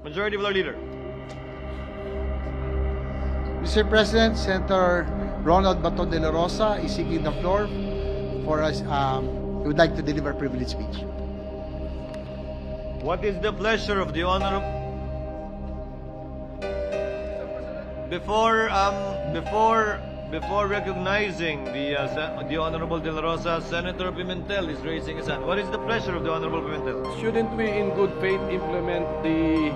Majority Floor Leader. Mr. President, Senator Ronald Baton de la Rosa is seeking the floor for us. He would like to deliver privilege speech. What is the pleasure of the honorable? Before recognizing the honorable De La Rosa, Senator Pimentel is raising his hand. What is the pleasure of the honorable Pimentel? Shouldn't we, in good faith, implement the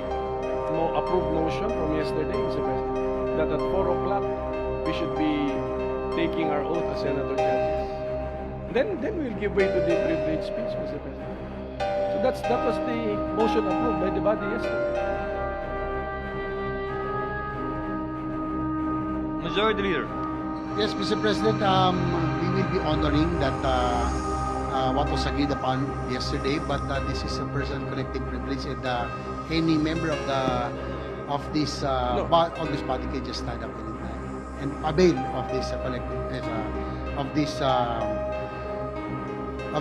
approved motion from yesterday, Mr. President? That at 4 o'clock, we should be taking our oath as senator judges. Then we'll give way to the privilege speech, Mr. President. So that was the motion approved by the body yesterday. Majority Leader. Yes, Mr. President, we will be honoring that what was agreed upon yesterday, but this is a personal collective privilege, and any member of this of this body can just stand up anytime and avail of this collective of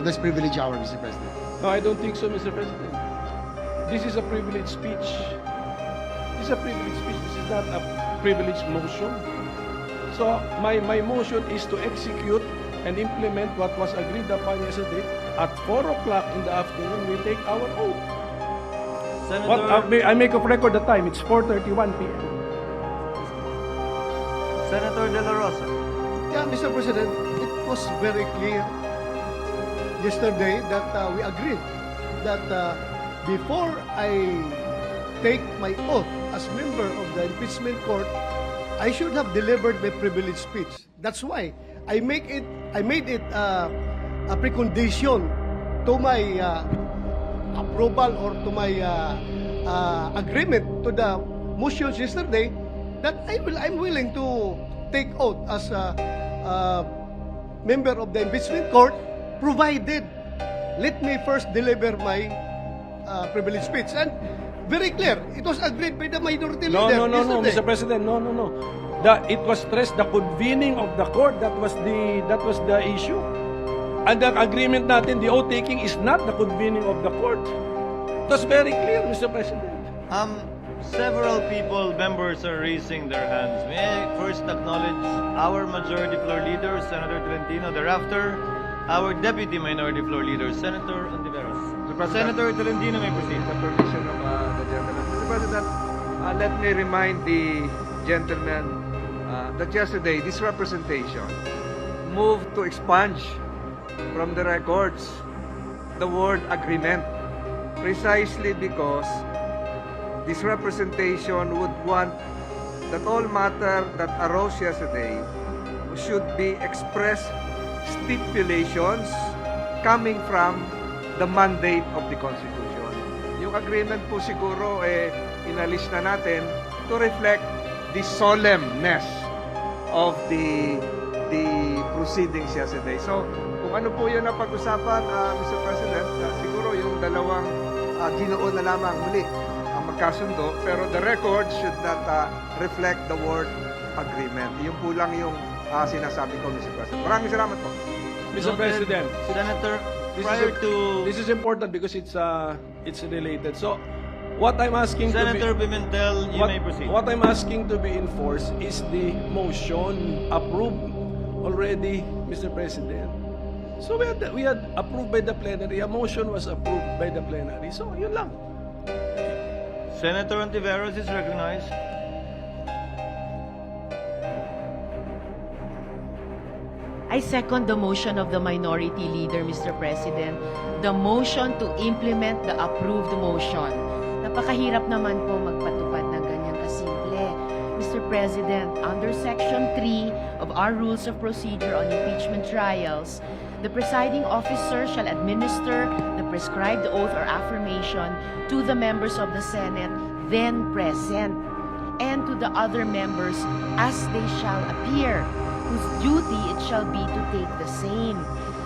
this privilege hour, Mr. President. No, I don't think so, Mr. President. This is a privilege speech. This is a privilege speech. This is not a privilege motion. So my motion is to execute and implement what was agreed upon yesterday. At 4 o'clock in the afternoon, we take our oath. Senator, I make of record the time. It's 4:31 p.m. Senator De La Rosa. Yeah, Mr. President, it was very clear yesterday that we agreed that before I take my oath as member of the impeachment court, I should have delivered my privilege speech. That's why I made it a precondition to my approval or to my agreement to the motions yesterday that I'm willing to take oath as a member of the impeachment court, provided let me first deliver my privilege speech. And very clear, it was agreed by the minority No, leader no, yesterday. Mr. President, no. It was stressed the convening of the court. That was the issue. And the agreement natin, the oath taking is not the convening of the court. That's very clear, Mr. President. Several members are raising their hands. May I first acknowledge our Majority Floor Leader, Senator Tolentino. Thereafter, our Deputy Minority Floor Leader, Senator Ontiveros. Senator Tolentino may proceed. The permission of the gentleman. Mr. President, let me remind the gentleman that yesterday this representation moved to expunge from the records the word agreement, precisely because this representation would want that all matter that arose yesterday should be expressed stipulations coming from the mandate of the Constitution. Yung agreement po siguro inalis na natin to reflect the solemnness of the proceedings yesterday. So, kung ano po yun na pag-usapan, Mr. President, siguro yung dalawang ginoon na lamang muli ang magkasundo, pero the record should not reflect the word agreement. Yung po lang yung sinasabi ko, Mr. President. Maraming salamat po. Mr. President, Senator, this is important because it's related. So, what I'm asking Senator Pimentel, you may proceed. What I'm asking to be enforced is the motion approved already, Mr. President. So we had approved by the plenary. A motion was approved by the plenary. So yun lang. Senator Ontiveros is recognized. I second the motion of the minority leader, Mr. President. The motion to implement the approved motion. Napakahirap naman po magpatupad ng ganyang kasimple. Mr. President, under Section 3 of our Rules of Procedure on Impeachment Trials, the presiding officer shall administer the prescribed oath or affirmation to the members of the Senate then present and to the other members as they shall appear, whose duty it shall be to take the same.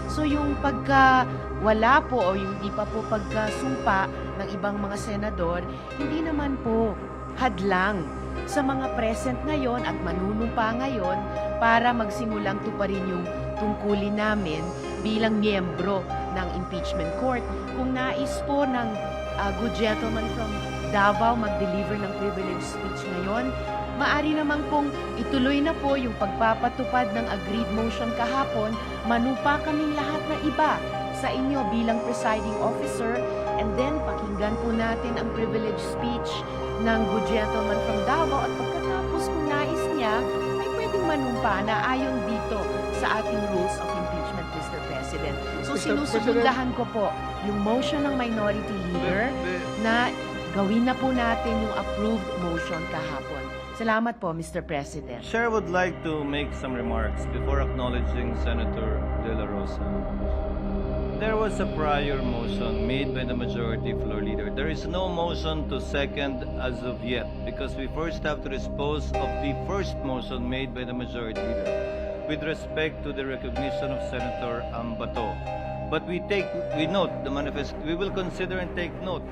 So yung pagka wala po o yung hindi pa po pagkasumpa ng ibang mga senador, hindi naman po hadlang sa mga present ngayon at manunumpa ngayon para magsimulang tuparin yung tungkulin namin bilang miyembro ng impeachment court. Kung nais po ng good gentleman from Davao mag-deliver ng privilege speech ngayon, maari naman pong ituloy na po yung pagpapatupad ng agreed motion kahapon, manupa kaming lahat na iba sa inyo bilang presiding officer, and then pakinggan po natin ang privilege speech ng good gentleman from Davao, at pagkatapos kung nais niya ay pwedeng manumpa na ayon dito sa ating rules of impeachment, Mr. President. So Mr. sinusugundahan ko po yung motion ng minority leader na gawin na po natin yung approved motion kahapon. Salamat po, Mr. President. Chair would like to make some remarks before acknowledging Senator De La Rosa. There was a prior motion made by the majority floor leader. There is no motion to second as of yet because we first have to dispose of the first motion made by the majority leader with respect to the recognition of Senator Bato. But we note the manifest. We will consider and take note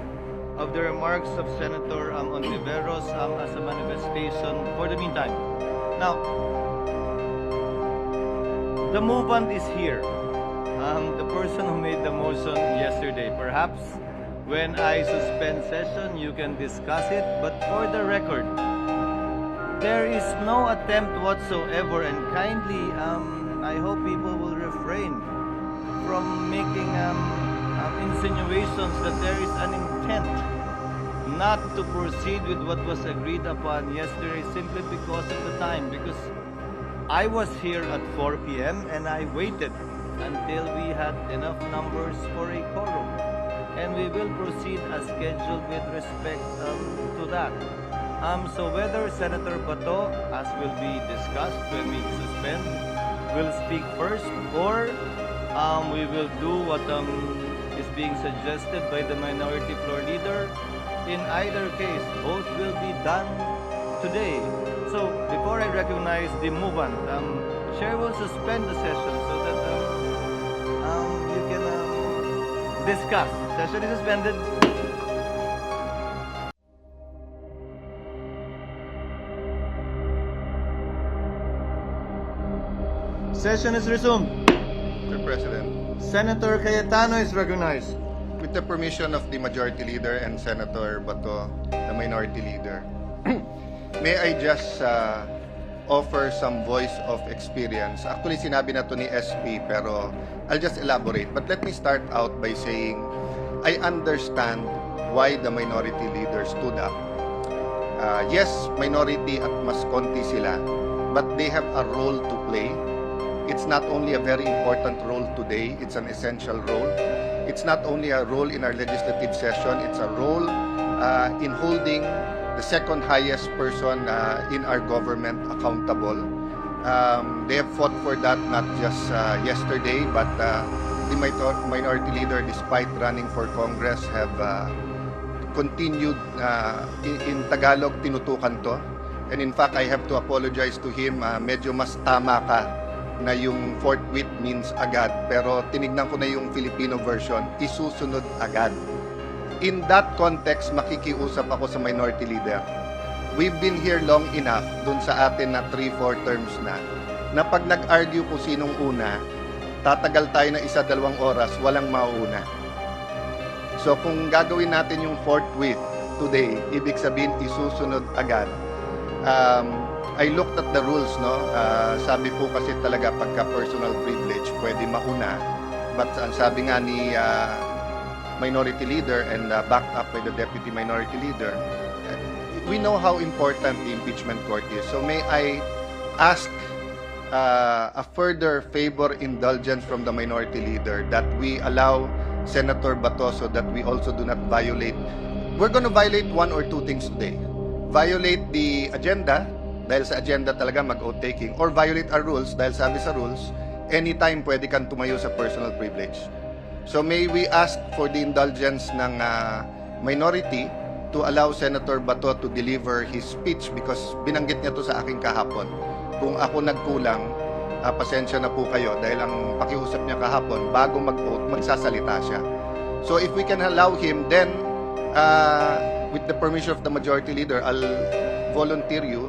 of the remarks of Senator Ontiveros as a manifestation for the meantime. Now, the movement is here. The person who made the motion yesterday. Perhaps when I suspend session, you can discuss it. But for the record, there is no attempt whatsoever, and kindly, I hope people will refrain from making insinuations that there is an intent not to proceed with what was agreed upon yesterday simply because of the time. Because I was here at 4 p.m. and I waited until we had enough numbers for a quorum, and we will proceed as scheduled with respect to that. So whether Senator Bato, as will be discussed when we suspend, will speak first, or we will do what is being suggested by the minority floor leader. In either case, both will be done today. So before I recognize the movement, Chair will suspend the session so that you can discuss. Session is suspended. Session is resumed. Mr. President, Senator Cayetano is recognized. with the permission of the Majority Leader and Senator Bato, the Minority Leader, may I just offer some voice of experience. Actually, sinabi na to ni SP, pero I'll just elaborate. But let me start out by saying, I understand why the Minority Leader stood up. Yes, minority at mas konti sila, but they have a role to play. It's not only a very important role today, it's an essential role. It's not only a role in our legislative session, it's a role in holding the second highest person in our government accountable. They have fought for that not just yesterday, but the minority leader, despite running for Congress, have continued, in Tagalog, tinutukan to. And in fact, I have to apologize to him, medyo mas tama ka na yung forthwith means agad, pero tinignan ko na yung Filipino version, isusunod agad. In that context, makikiusap ako sa minority leader. We've been here long enough dun sa atin na 3-4 terms na pag nag-argue kung sinong una, tatagal tayo na 1-2 oras, walang mauuna. So kung gagawin natin yung forthwith today, ibig sabihin isusunod agad. I looked at the rules, no? Sabi po kasi talaga pagka personal privilege, pwede mauna. But ang sabi nga ni minority leader and backed up by the deputy minority leader, we know how important the impeachment court is. So may I ask a further favor indulgence from the minority leader that we allow Senator Bato so that we also do not violate. We're going to violate 1 or 2 things today. Violate the agenda, dahil sa agenda talaga mag-oath taking, or violate our rules, dahil sabi sa rules, anytime pwede kang tumayo sa personal privilege. So may we ask for the indulgence ng minority to allow Senator Bato to deliver his speech because binanggit niya to sa akin kahapon. Kung ako nagkulang, pasensya na po kayo dahil ang pakiusap niya kahapon, bago mag-oath, magsasalita siya. So if we can allow him, then with the permission of the majority leader, I'll volunteer you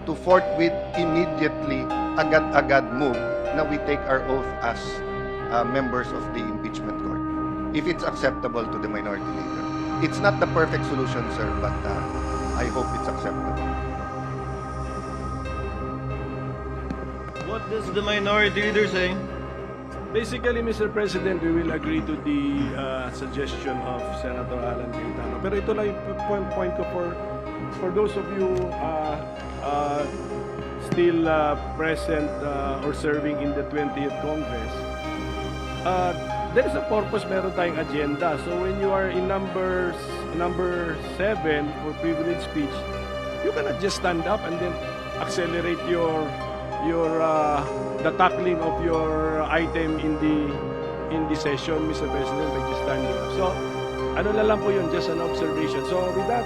to forthwith immediately, agad-agad move na we take our oath as members of the impeachment court, if it's acceptable to the minority leader. It's not the perfect solution, sir, but I hope it's acceptable. What does the minority leader say? Basically, Mr. President, we will agree to the suggestion of Senator Alan Cayetano. Pero ito lang yung point ko for those of you still present or serving in the 20th Congress. There is a purpose, meron tayong agenda. So when you are in number 7 for privilege speech, you cannot just stand up and then accelerate the tackling of your item in the session, Mr. President, by just standing up. So ano na lang po yun, just an observation. So with that,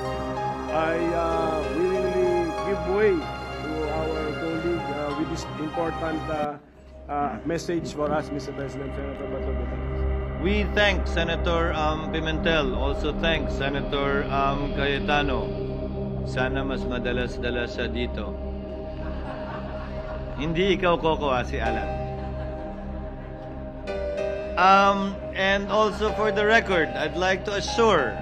I willingly give way to our colleague with this important message for us, Mr. President, Senator Bato de la Rosa. We thank Senator Pimentel, also thank Senator Cayetano. Sana mas madalas-dalas siya dito. Hindi ikaw, Coco, si Alan. And also for the record, I'd like to assure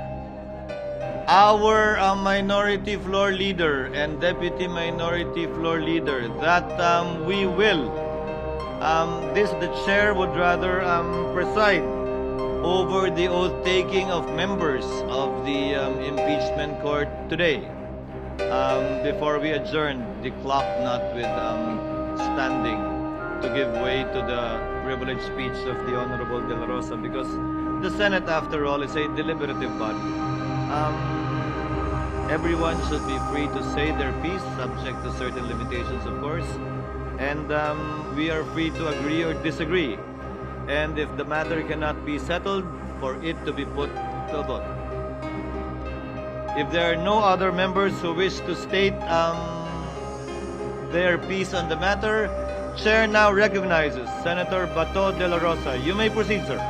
our minority floor leader and deputy minority floor leader that we will, the chair would rather preside over the oath-taking of members of the impeachment court today. Before we adjourn, the clock not with standing to give way to the privileged speech of the Honorable De La Rosa, because the Senate, after all, is a deliberative body. Everyone should be free to say their piece, subject to certain limitations, of course, and we are free to agree or disagree. And if the matter cannot be settled, for it to be put to a vote. If there are no other members who wish to state their piece on the matter, Chair now recognizes Senator Bato de la Rosa. You may proceed, sir.